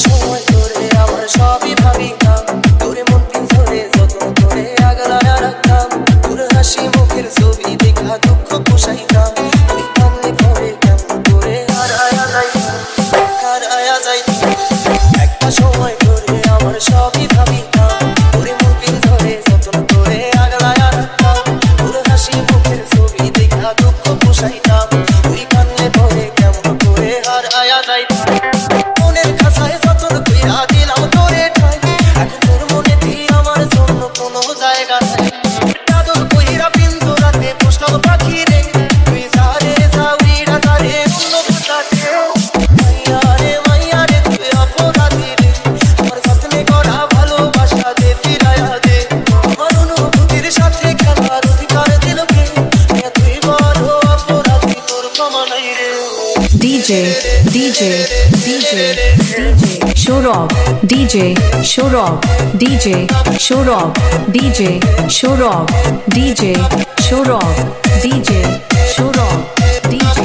সময় ধরে আমার সবই ভাবিতাম, তোরে মন পিঞ্জরে যত্ন করে আগলায় রাখতাম, তোর হাসি মুখের ছবি দেখা দুঃখ পোষাইতাম, তুই কান্দি পরে কেমন করে হারায়া যাইতাম। একটা সময় ধরে আমার সবই ভাবিতাম, তোরে মন পিঞ্জরে যত্ন করে আগলায় রাখতাম, তোর হাসি মুখের ছবি দেখা দুঃখ পোষাইতাম, তুই কান্দি পরে কেমন করে হারায়া যাইতাম। মনের খাঁচায় যতন কইরা দিলাম তোরে ঠাই, এখন তোর মনে দি আমার জন্য কোনো জায়গা নাই। চাদর কইরা পিঞ্জরাতে পোষলাম পাখি রে, তুই যারে যাউরিরা যারে অন্য কোথাকে। মাইয়া রে তুই অপরাধী রে, আমার যত্নে করা ভালোবাসা দে ফিরাইয়া দে, আমার অনুভূতির সাথে খেলার অধিকার দিল কে, তুই বড় অপরাধী, তোর ক্ষমা নাই রে। DJ Shorab, DJ Shorab, DJ Shorab, DJ Shorab, DJ Shorab, DJ Shorab, DJ